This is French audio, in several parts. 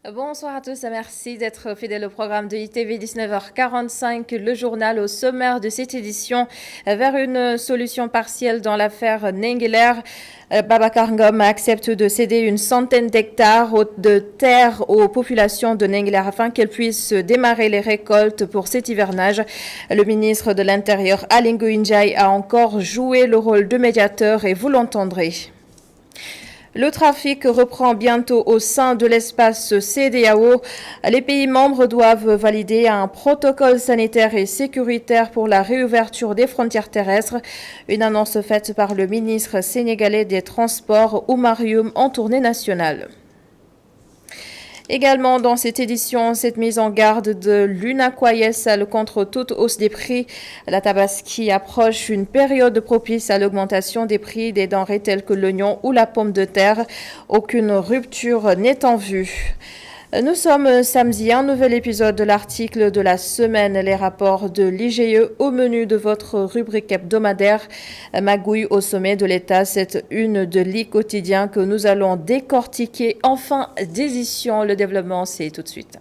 Bonsoir à tous, merci d'être fidèles au programme de ITV 19h45, le journal au sommaire de cette édition vers une solution partielle dans l'affaire Nengeler. Babacar Ngom accepte de céder une centaine d'hectares de terre aux populations de Nengeler afin qu'elles puissent démarrer les récoltes pour cet hivernage. Le ministre de l'Intérieur, Aly Ngouille Ndiaye, a encore joué le rôle de médiateur et vous l'entendrez. Le trafic reprend bientôt au sein de l'espace CEDEAO. Les pays membres doivent valider un protocole sanitaire et sécuritaire pour la réouverture des frontières terrestres. Une annonce faite par le ministre sénégalais des Transports, Oumar Youm, en tournée nationale. Également dans cette édition, cette mise en garde de l'UNAQUAYES contre toute hausse des prix. La Tabaski approche une période propice à l'augmentation des prix des denrées telles que l'oignon ou la pomme de terre. Aucune rupture n'est en vue. Nous sommes samedi, un nouvel épisode de l'article de la semaine, les rapports de l'IGE au menu de votre rubrique hebdomadaire. Magouille au sommet de l'État, c'est une de l'I quotidien que nous allons décortiquer en fin d'édition. Le développement, c'est tout de suite.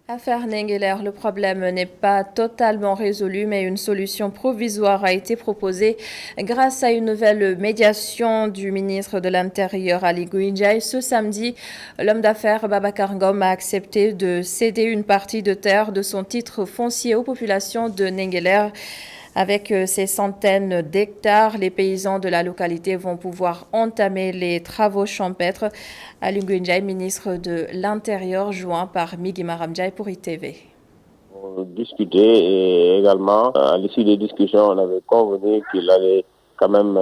Affaire Nengeler, le problème n'est pas totalement résolu, mais une solution provisoire a été proposée grâce à une nouvelle médiation du ministre de l'Intérieur, Aly Ngouille Ndiaye. Ce samedi, l'homme d'affaires Babacar Ngom a accepté de céder une partie de terre de son titre foncier aux populations de Nengeler. Avec ces centaines d'hectares, les paysans de la localité vont pouvoir entamer les travaux champêtres. Aly Ngouille Ndiaye, ministre de l'Intérieur, joint par Migui Maram Ndiaye pour ITV. Discuter et également, à l'issue des discussions, on avait convenu qu'il allait quand même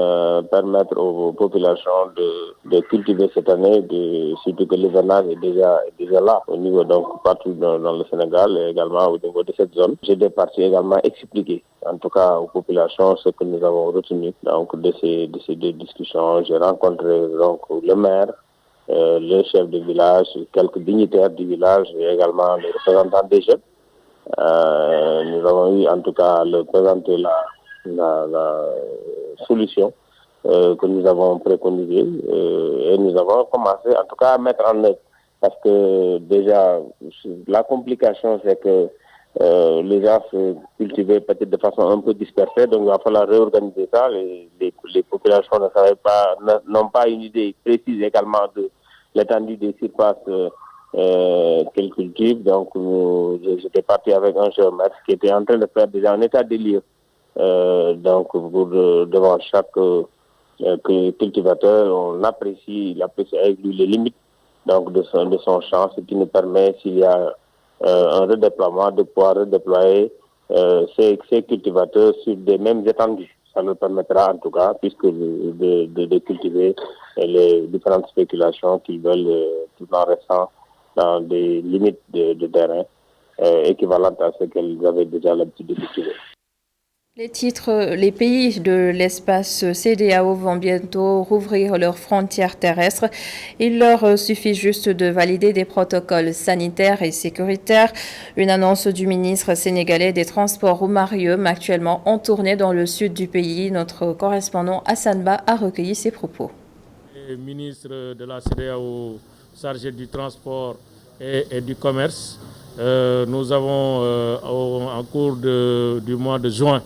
permettre aux populations de cultiver cette année, surtout que l'hivernage est déjà là au niveau, donc partout dans le Sénégal et également au niveau de cette zone. J'ai des parties également expliquer, en tout cas aux populations, ce que nous avons retenu donc de ces deux discussions. J'ai rencontré donc le maire, le chef de village, quelques dignitaires du village et également les représentants des jeunes. Nous avons eu en tout cas à leur présenter la solution que nous avons préconisée et nous avons commencé en tout cas à mettre en œuvre parce que déjà la complication c'est que les gens se cultivaient peut-être de façon un peu dispersée, donc il va falloir réorganiser ça. Les populations ne savaient pas, n'ont pas une idée précise également de l'étendue des surfaces qu'elle cultive. Donc, j'étais parti avec un géomètre qui était en train de faire déjà un état des lieux. Donc, devant chaque cultivateur, il apprécie avec lui les limites donc de son champ, ce qui nous permet, s'il y a un redéploiement, de pouvoir redéployer ces cultivateurs sur des mêmes étendues. Ça nous permettra en tout cas, puisque de cultiver les différentes spéculations qu'ils veulent tout en restant dans des limites de terrain équivalentes à ce qu'elles avaient déjà l'habitude de cultiver. Les pays de l'espace CEDEAO vont bientôt rouvrir leurs frontières terrestres. Il leur suffit juste de valider des protocoles sanitaires et sécuritaires. Une annonce du ministre sénégalais des Transports, Oumar Youm, actuellement en tournée dans le sud du pays. Notre correspondant Hassan Ba a recueilli ses propos. Le ministre de la CEDEAO chargé du transport et du commerce, nous avons en cours du mois de juin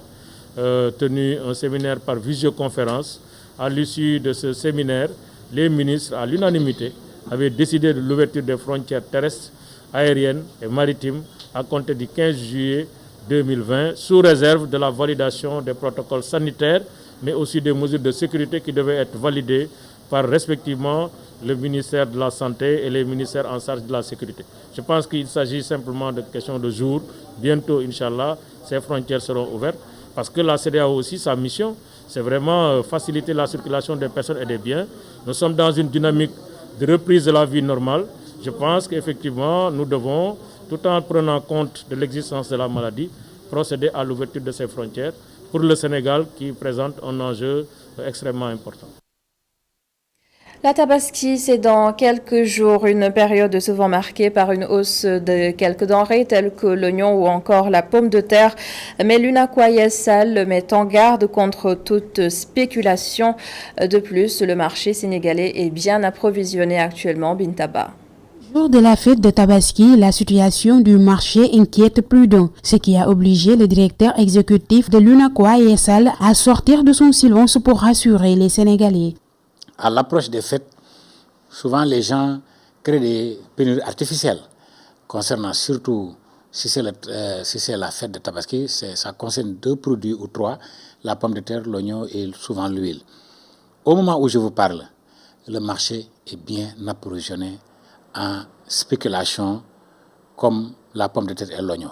tenu un séminaire par visioconférence. À l'issue de ce séminaire, les ministres, à l'unanimité, avaient décidé de l'ouverture des frontières terrestres, aériennes et maritimes à compter du 15 juillet 2020, sous réserve de la validation des protocoles sanitaires, mais aussi des mesures de sécurité qui devaient être validées par respectivement le ministère de la Santé et les ministères en charge de la sécurité. Je pense qu'il s'agit simplement de questions de jours. Bientôt, Inch'Allah, ces frontières seront ouvertes. Parce que la CEDEAO aussi, sa mission, c'est vraiment faciliter la circulation des personnes et des biens. Nous sommes dans une dynamique de reprise de la vie normale. Je pense qu'effectivement, nous devons, tout en prenant compte de l'existence de la maladie, procéder à l'ouverture de ces frontières pour le Sénégal qui présente un enjeu extrêmement important. La Tabaski, c'est dans quelques jours une période souvent marquée par une hausse de quelques denrées telles que l'oignon ou encore la pomme de terre. Mais l'UNACOIS met en garde contre toute spéculation. De plus, le marché sénégalais est bien approvisionné actuellement, Bintaba. Jour de la fête de Tabaski, la situation du marché inquiète plus d'un, ce qui a obligé le directeur exécutif de l'UNACOIS à sortir de son silence pour rassurer les Sénégalais. À l'approche des fêtes, souvent les gens créent des pénuries artificielles. Concernant surtout, si c'est la fête de Tabaski, ça concerne 2 produits ou 3, la pomme de terre, l'oignon et souvent l'huile. Au moment où je vous parle, le marché est bien approvisionné en spéculation comme la pomme de terre et l'oignon.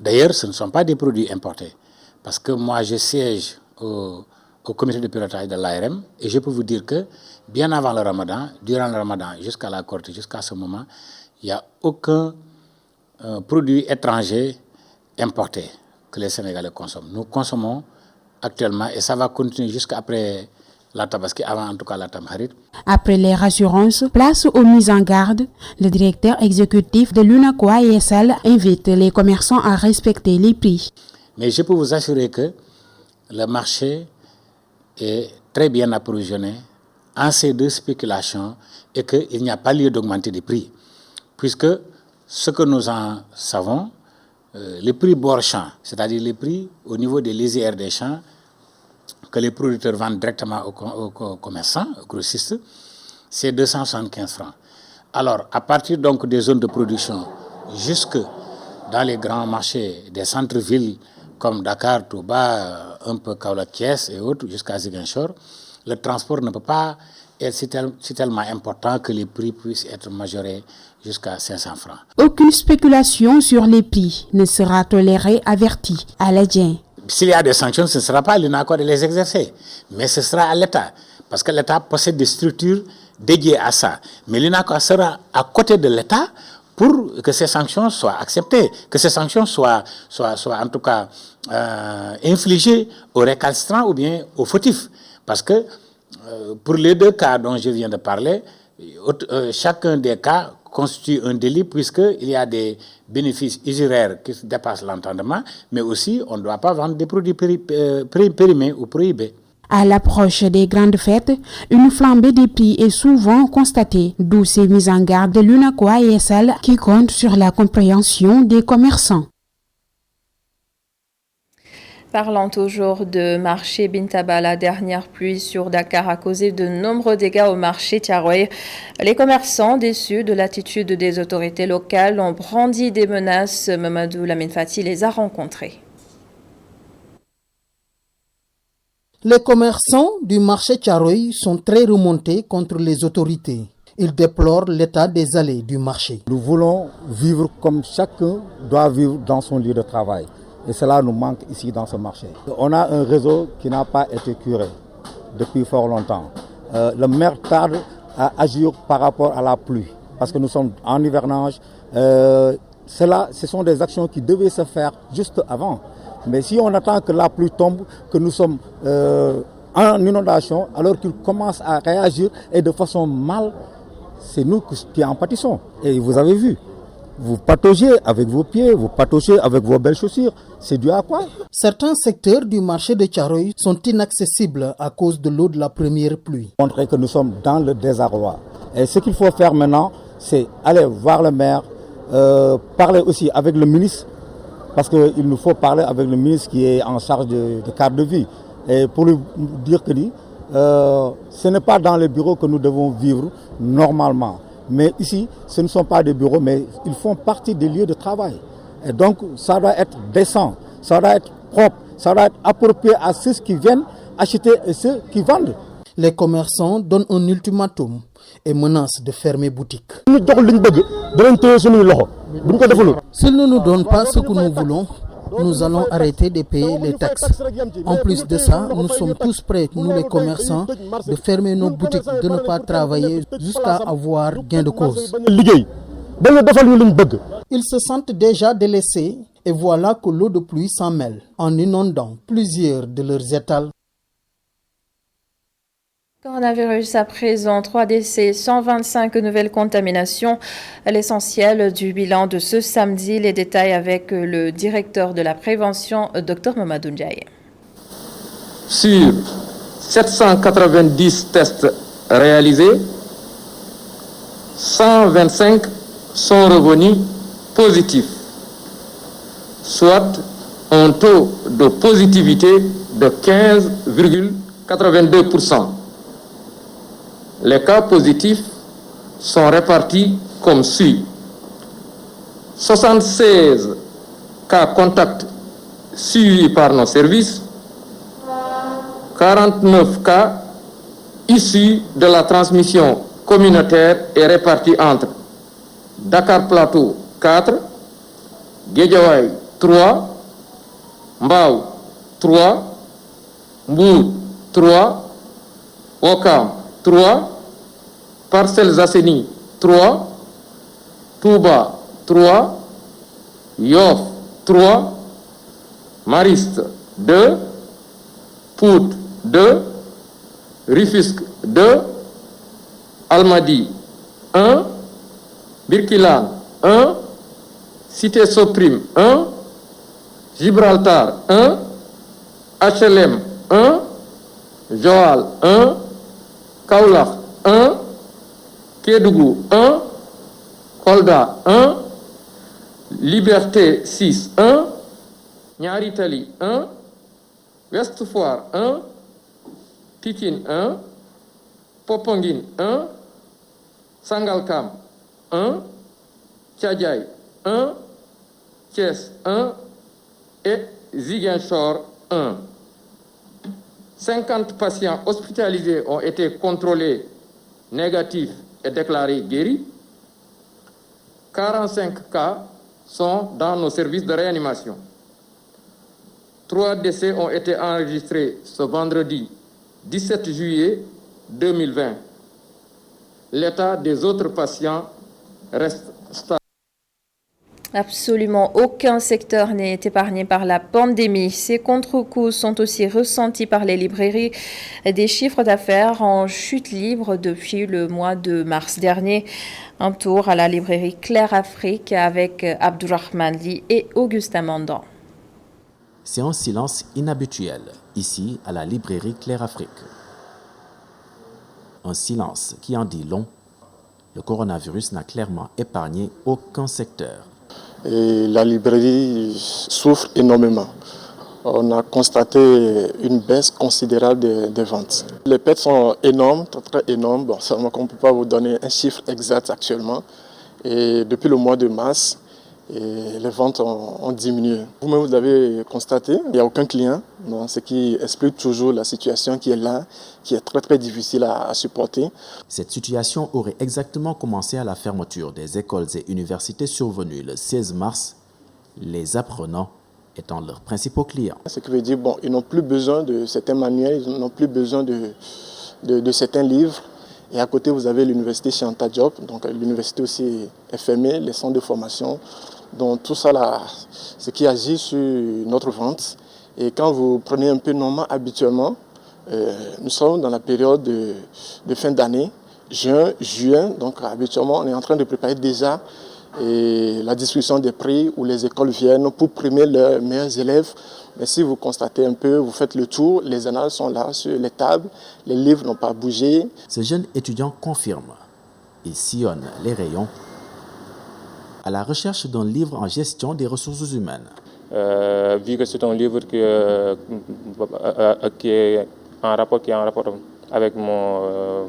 D'ailleurs, ce ne sont pas des produits importés, parce que moi je siège au comité de pilotage de l'ARM et je peux vous dire que bien avant le Ramadan, durant le Ramadan jusqu'à la Korité, jusqu'à ce moment, il n'y a aucun produit étranger importé que les Sénégalais consomment. Nous consommons actuellement et ça va continuer jusqu'après la Tabaski, avant en tout cas la Tamkharit. Après les rassurances, place aux mises en garde, le directeur exécutif de l'UNACOIS invite les commerçants à respecter les prix. Mais je peux vous assurer que le marché est très bien approvisionné en ces 2 spéculations et qu'il n'y a pas lieu d'augmenter les prix. Puisque ce que nous en savons, les prix bord champ, c'est-à-dire les prix au niveau des lisières des champs que les producteurs vendent directement aux commerçants, aux grossistes, c'est 275 francs. Alors, à partir donc des zones de production jusque dans les grands marchés des centres-villes comme Dakar, Touba, un peu Kaolack, Thiès et autres, jusqu'à Ziguinchor, le transport ne peut pas être si tellement important que les prix puissent être majorés jusqu'à 500 francs. Aucune spéculation sur les prix ne sera tolérée, avertit Aladien. S'il y a des sanctions, ce ne sera pas à l'UNACOIS de les exercer, mais ce sera à l'État, parce que l'État possède des structures dédiées à ça. Mais l'UNACOIS sera à côté de l'État pour que ces sanctions soient acceptées, que ces sanctions soient en tout cas infligées aux récalcitrants ou bien aux fautifs. Parce que pour les 2 cas dont je viens de parler, chacun des cas constitue un délit puisqu'il y a des bénéfices usuraires qui dépassent l'entendement, mais aussi on ne doit pas vendre des produits périmés ou prohibés. À l'approche des grandes fêtes, une flambée des prix est souvent constatée, d'où ces mises en garde de l'UNACOIS qui compte sur la compréhension des commerçants. Parlant toujours de marché Bintaba, la dernière pluie sur Dakar a causé de nombreux dégâts au marché Thiaroye. Les commerçants, déçus de l'attitude des autorités locales, ont brandi des menaces. Mamadou Lamine Fati les a rencontrés. Les commerçants du marché Thiaroye sont très remontés contre les autorités. Ils déplorent l'état des allées du marché. Nous voulons vivre comme chacun doit vivre dans son lieu de travail. Et cela nous manque ici dans ce marché. On a un réseau qui n'a pas été curé depuis fort longtemps. Le maire tarde à agir par rapport à la pluie, parce que nous sommes en hivernage. Ce sont des actions qui devaient se faire juste avant. Mais si on attend que la pluie tombe, que nous sommes en inondation, alors qu'ils commencent à réagir et de façon mal, c'est nous qui en pâtissons. Et vous avez vu. Vous pataugez avec vos pieds, vous pataugez avec vos belles chaussures. C'est dû à quoi? Certains secteurs du marché de Thiaroye sont inaccessibles à cause de l'eau de la première pluie. Montrer que nous sommes dans le désarroi. Et ce qu'il faut faire maintenant, c'est aller voir le maire, parler aussi avec le ministre, parce qu'il nous faut parler avec le ministre qui est en charge de cadre de vie. Et pour lui dire que ce n'est pas dans les bureaux que nous devons vivre normalement. Mais ici, ce ne sont pas des bureaux, mais ils font partie des lieux de travail. Et donc, ça doit être décent, ça doit être propre, ça doit être approprié à ceux qui viennent acheter et ceux qui vendent. Les commerçants donnent un ultimatum et menacent de fermer boutique. S'ils ne nous donnent pas ce que nous voulons, nous allons arrêter de payer les taxes. En plus de ça, nous sommes tous prêts, nous les commerçants, de fermer nos boutiques, de ne pas travailler jusqu'à avoir gain de cause. Ils se sentent déjà délaissés et voilà que l'eau de pluie s'en mêle en inondant plusieurs de leurs étals. Coronavirus à présent, 3 décès, 125 nouvelles contaminations. L'essentiel du bilan de ce samedi, les détails avec le directeur de la prévention, Dr Mamadou Ndiaye. Sur 790 tests réalisés, 125 sont revenus positifs, soit un taux de positivité de 15,82%. Les cas positifs sont répartis comme suit. 76 cas contacts suivis par nos services, 49 cas issus de la transmission communautaire et répartis entre Dakar Plateau 4, Guédiawaye 3, Mbao 3, Mbour 3, Ouakam 3, Parcelles Assainies 3, Touba 3, Yoff 3, Mariste 2, Pout 2, Rufisque 2, Almadies 1, Birkilane 1, Cité Soprim 1, Gibraltar 1, HLM 1, Joal 1, Kaolack 1, Kédougou 1, Kolda 1, Liberté 6 1, Niary Tally 1, Ouest Foire 1, Pikine 1, Popenguine 1, Sangalkam 1, Thiadiaye 1, Thiès 1 et Ziguinchor 1. 50 patients hospitalisés ont été contrôlés négatifs et déclarés guéris. 45 cas sont dans nos services de réanimation. 3 décès ont été enregistrés ce vendredi 17 juillet 2020. L'état des autres patients reste stable. Absolument aucun secteur n'est épargné par la pandémie. Ces contre-coups sont aussi ressentis par les librairies. Des chiffres d'affaires en chute libre depuis le mois de mars dernier. Un tour à la librairie Claire Afrique avec Abdourahmane Ly et Augustin Mandan. C'est un silence inhabituel ici à la librairie Claire Afrique. Un silence qui en dit long. Le coronavirus n'a clairement épargné aucun secteur. Et la librairie souffre énormément. On a constaté une baisse considérable des ventes. Les pertes sont énormes, très énormes. Bon, seulement qu'on ne peut pas vous donner un chiffre exact actuellement. Et depuis le mois de mars, les ventes ont diminué. Vous-même, vous avez constaté, il n'y a aucun client, ce qui explique toujours la situation qui est là, qui est très très difficile à supporter. Cette situation aurait exactement commencé à la fermeture des écoles et universités survenues le 16 mars, les apprenants étant leurs principaux clients. Ce qui veut dire ils n'ont plus besoin de certains manuels, ils n'ont plus besoin de certains livres. Et à côté, vous avez l'université Cheikh Anta Diop, donc l'université aussi est fermée, les centres de formation. Donc tout ça là, ce qui agit sur notre vente. Et quand vous prenez un peu normal habituellement, nous sommes dans la période de fin d'année, juin, juillet. Donc habituellement, on est en train de préparer déjà la distribution des prix où les écoles viennent pour primer leurs meilleurs élèves. Mais si vous constatez un peu, vous faites le tour, les annales sont là sur les tables, les livres n'ont pas bougé. Ce jeune étudiant confirme. Il sillonne les rayons à la recherche d'un livre en gestion des ressources humaines. Vu que c'est un livre qui est en rapport avec mon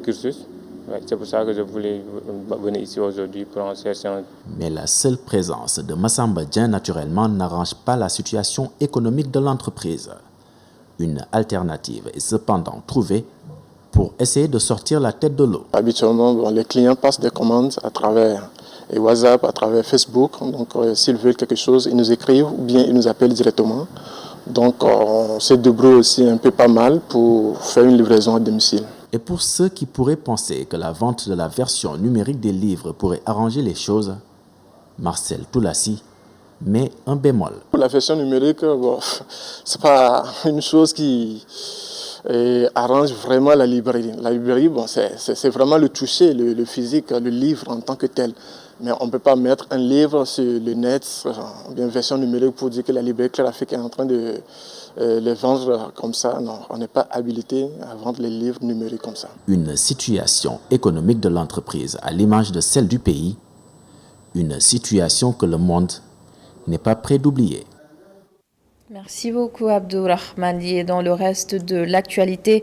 cursus, c'est pour ça que je voulais venir ici aujourd'hui pour en chercher un. Mais la seule présence de Massamba Dieng, naturellement, n'arrange pas la situation économique de l'entreprise. Une alternative est cependant trouvée pour essayer de sortir la tête de l'eau. Habituellement, les clients passent des commandes à travers WhatsApp, à travers Facebook. Donc, s'ils veulent quelque chose, ils nous écrivent ou bien ils nous appellent directement. Donc, on se débrouille aussi un peu pas mal pour faire une livraison à domicile. Et pour ceux qui pourraient penser que la vente de la version numérique des livres pourrait arranger les choses, Marcel Toulassi met un bémol. Pour la version numérique, c'est pas une chose qui arrange vraiment la librairie. La librairie, bon, c'est vraiment le toucher, le physique, le livre en tant que tel. Mais on ne peut pas mettre un livre sur le net, ou bien version numérique, pour dire que la librairie Clair Afrique est en train de les vendre comme ça. Non, on n'est pas habilité à vendre les livres numériques comme ça. Une situation économique de l'entreprise à l'image de celle du pays, une situation que le monde n'est pas prêt d'oublier. Merci beaucoup Abdourahmane. Et dans le reste de l'actualité,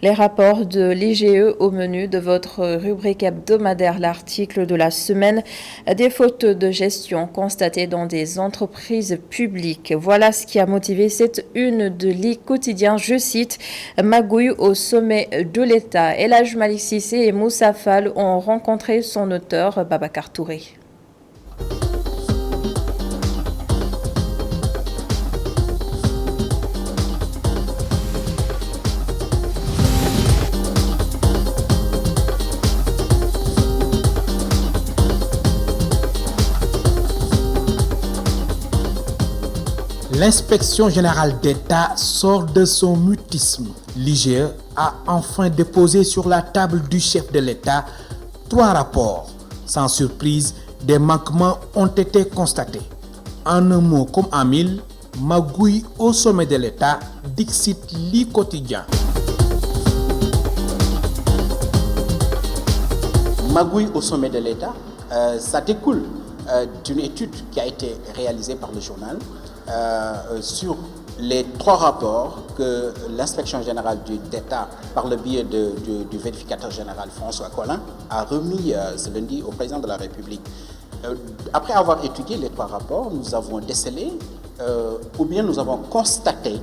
les rapports de l'IGE au menu de votre rubrique hebdomadaire, l'article de la semaine, des fautes de gestion constatées dans des entreprises publiques. Voilà ce qui a motivé cette une de l'I quotidien, je cite, magouille au sommet de l'État. El Hadj Malick Cissé et Moussa Fall ont rencontré son auteur, Babacar Touré. L'inspection générale d'État sort de son mutisme. L'IGE a enfin déposé sur la table du chef de l'État 3 rapports. Sans surprise, des manquements ont été constatés. En un mot comme en mille, magouille au sommet de l'État, dixit l'I quotidien. Magouille au sommet de l'État, ça découle d'une étude qui a été réalisée par le journal sur les 3 rapports que l'inspection générale d'État, par le biais du vérificateur général François Collin, a remis ce lundi au président de la République. Après avoir étudié les 3 rapports, nous avons décelé ou bien nous avons constaté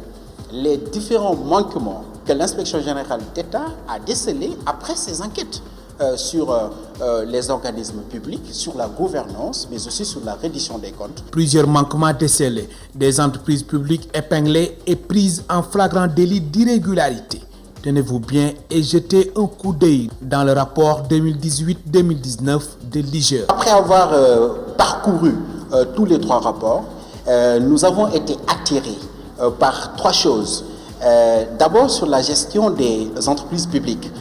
les différents manquements que l'inspection générale d'État a décelés après ses enquêtes sur les organismes publics, sur la gouvernance, mais aussi sur la reddition des comptes. Plusieurs manquements décelés, des entreprises publiques épinglées et prises en flagrant délit d'irrégularité. Tenez-vous bien et jetez un coup d'œil dans le rapport 2018-2019 de l'IGE. Après avoir parcouru tous les 3 rapports, nous avons été attirés par 3 choses. D'abord sur la gestion des entreprises publiques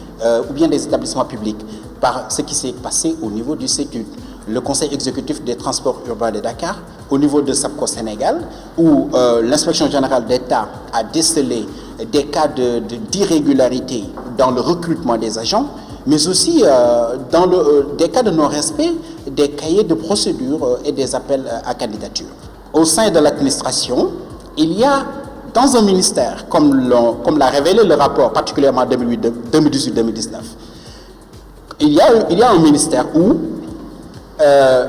ou bien des établissements publics, par ce qui s'est passé au niveau du CETUD, le Conseil exécutif des transports urbains de Dakar, au niveau de SAPCO Sénégal, où l'inspection générale d'État a décelé des cas d'irrégularité dans le recrutement des agents, mais aussi dans des cas de non-respect des cahiers de procédure et des appels à candidature. Au sein de l'administration, il y a dans un ministère, comme l'a révélé le rapport, particulièrement 2018-2019, il y a un ministère où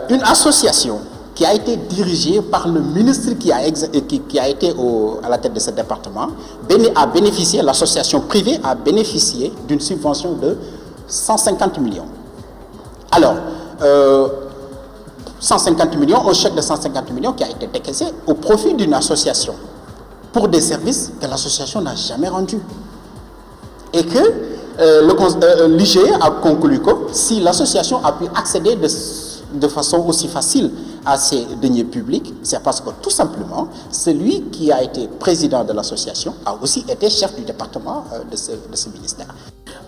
une association qui a été dirigée par le ministre qui a été à la tête de ce département a bénéficié, l'association privée a bénéficié d'une subvention de 150 millions. Alors, 150 millions, un chèque de 150 millions qui a été décaissé au profit d'une association pour des services que l'association n'a jamais rendus. Et que l'IGE a conclu que si l'association a pu accéder de façon aussi facile à ces deniers publics, c'est parce que tout simplement, celui qui a été président de l'association a aussi été chef du département de ce ministère.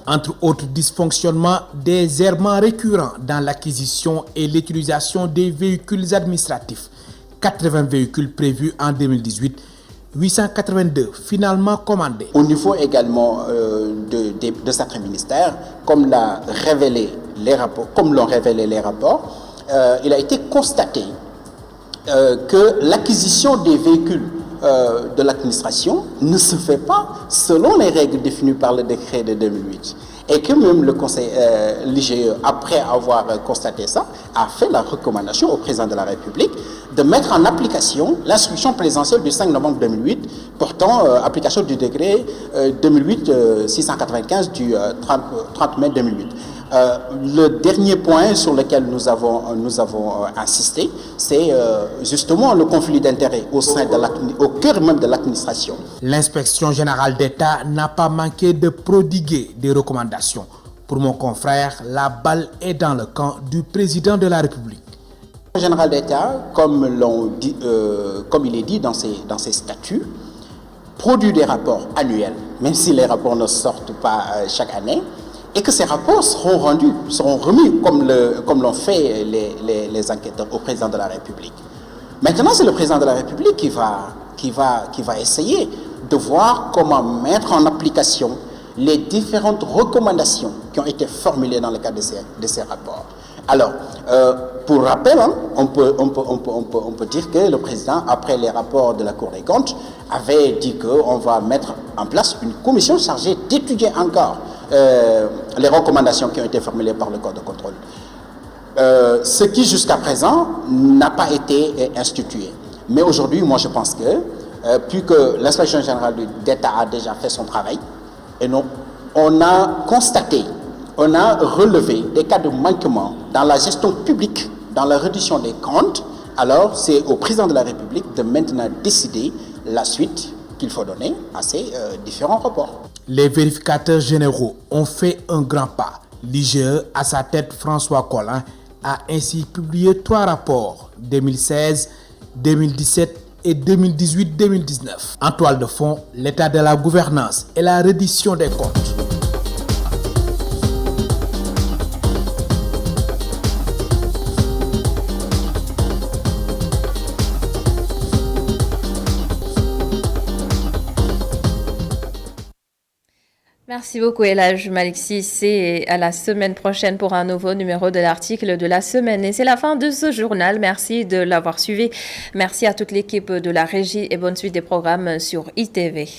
Entre autres dysfonctionnements, des errements récurrents dans l'acquisition et l'utilisation des véhicules administratifs. 80 véhicules prévus en 2018, 882 finalement commandés. Au niveau également de certains ministères, comme l'ont révélé les rapports, il a été constaté que l'acquisition des véhicules de l'administration ne se fait pas selon les règles définies par le décret de 2008. Et que même le Conseil, l'IGE, après avoir constaté ça, a fait la recommandation au président de la République de mettre en application l'instruction présidentielle du 5 novembre 2008 portant application du décret 2008-695 du 30 mai 2008. Le dernier point sur lequel nous avons insisté, c'est justement le conflit d'intérêts au cœur même de l'administration. L'inspection générale d'État n'a pas manqué de prodiguer des recommandations. Pour mon confrère, la balle est dans le camp du président de la République. Le général d'État, comme il est dit dans ses statuts, produit des rapports annuels même si les rapports ne sortent pas chaque année, et que ces rapports seront remis comme l'ont fait les enquêteurs au président de la République. Maintenant, c'est le président de la République qui va essayer de voir comment mettre en application les différentes recommandations qui ont été formulées dans le cadre de ces rapports. Alors, pour rappel, on peut dire que le président, après les rapports de la Cour des comptes, avait dit qu'on va mettre en place une commission chargée d'étudier encore les recommandations qui ont été formulées par le corps de contrôle. Ce qui, jusqu'à présent, n'a pas été institué. Mais aujourd'hui, moi, je pense que, puisque l'inspection générale d'État a déjà fait son travail, et non, on a constaté, on a relevé des cas de manquement dans la gestion publique, dans la reddition des comptes. Alors, c'est au président de la République de maintenant décider la suite qu'il faut donner à ces différents rapports. Les vérificateurs généraux ont fait un grand pas. L'IGE, à sa tête François Collin, a ainsi publié 3 rapports, 2016, 2017 et 2018-2019. En toile de fond, l'état de la gouvernance et la reddition des comptes. Merci beaucoup Elhadj Malick Cissé et à la semaine prochaine pour un nouveau numéro de l'article de la semaine. Et c'est la fin de ce journal. Merci de l'avoir suivi. Merci à toute l'équipe de la régie et bonne suite des programmes sur ITV.